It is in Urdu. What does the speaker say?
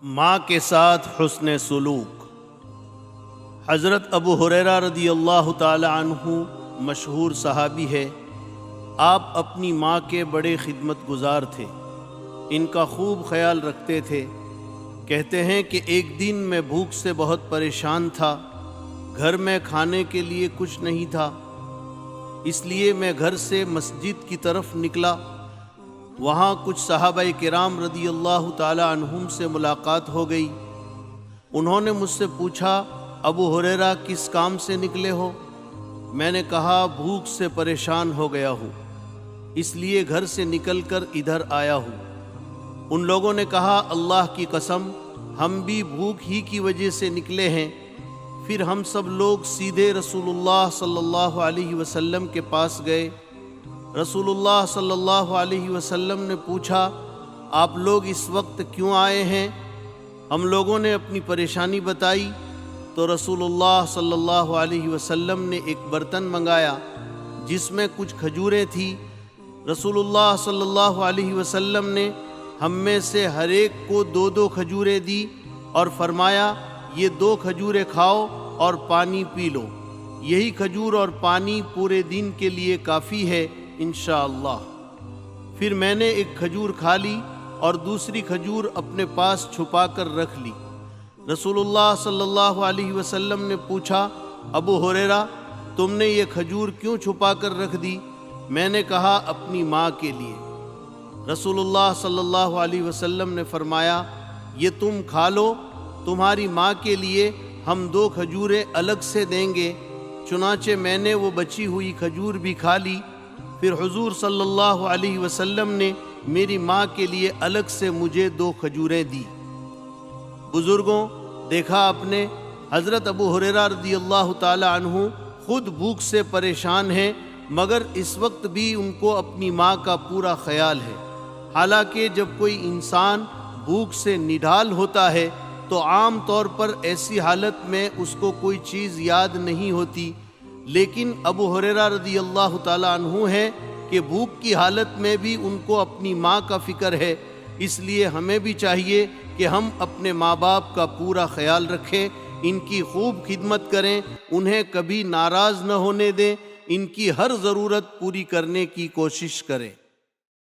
ماں کے ساتھ حسن سلوک۔ حضرت ابو ہریرہ رضی اللہ تعالی عنہ مشہور صحابی ہے۔ آپ اپنی ماں کے بڑے خدمت گزار تھے، ان کا خوب خیال رکھتے تھے۔ کہتے ہیں کہ ایک دن میں بھوک سے بہت پریشان تھا، گھر میں کھانے کے لیے کچھ نہیں تھا، اس لیے میں گھر سے مسجد کی طرف نکلا۔ وہاں کچھ صحابہ کرام رضی اللہ تعالی عنہم سے ملاقات ہو گئی۔ انہوں نے مجھ سے پوچھا، ابو ہریرہ کس کام سے نکلے ہو؟ میں نے کہا، بھوک سے پریشان ہو گیا ہوں، اس لیے گھر سے نکل کر ادھر آیا ہوں۔ ان لوگوں نے کہا، اللہ کی قسم، ہم بھی بھوک ہی کی وجہ سے نکلے ہیں۔ پھر ہم سب لوگ سیدھے رسول اللہ صلی اللہ علیہ وسلم کے پاس گئے۔ رسول اللہ صلی اللہ علیہ وسلم نے پوچھا، آپ لوگ اس وقت کیوں آئے ہیں؟ ہم لوگوں نے اپنی پریشانی بتائی تو رسول اللہ صلی اللہ علیہ وسلم نے ایک برتن منگایا جس میں کچھ کھجوریں تھیں۔ رسول اللہ صلی اللہ علیہ وسلم نے ہم میں سے ہر ایک کو 2 کھجوریں دی اور فرمایا، یہ 2 کھجوریں کھاؤ اور پانی پی لو، یہی کھجور اور پانی پورے دن کے لیے کافی ہے انشاءاللہ۔ پھر میں نے ایک کھجور کھا لی اور دوسری کھجور اپنے پاس چھپا کر رکھ لی۔ رسول اللہ صلی اللہ علیہ وسلم نے پوچھا، ابو ہریرہ، تم نے یہ کھجور کیوں چھپا کر رکھ دی؟ میں نے کہا، اپنی ماں کے لیے۔ رسول اللہ صلی اللہ علیہ وسلم نے فرمایا، یہ تم کھا لو، تمہاری ماں کے لیے ہم 2 کھجوریں الگ سے دیں گے۔ چنانچہ میں نے وہ بچی ہوئی کھجور بھی کھا لی۔ پھر حضور صلی اللہ علیہ وسلم نے میری ماں کے لیے الگ سے مجھے 2 کھجوریں دی۔ بزرگوں، دیکھا آپ نے، حضرت ابو ہریرہ رضی اللہ تعالی عنہ خود بھوک سے پریشان ہیں، مگر اس وقت بھی ان کو اپنی ماں کا پورا خیال ہے۔ حالانکہ جب کوئی انسان بھوک سے نڈھال ہوتا ہے تو عام طور پر ایسی حالت میں اس کو کوئی چیز یاد نہیں ہوتی، لیکن ابو ہریرہ رضی اللہ تعالی عنہ ہے کہ بھوک کی حالت میں بھی ان کو اپنی ماں کا فکر ہے۔ اس لیے ہمیں بھی چاہیے کہ ہم اپنے ماں باپ کا پورا خیال رکھیں، ان کی خوب خدمت کریں، انہیں کبھی ناراض نہ ہونے دیں، ان کی ہر ضرورت پوری کرنے کی کوشش کریں۔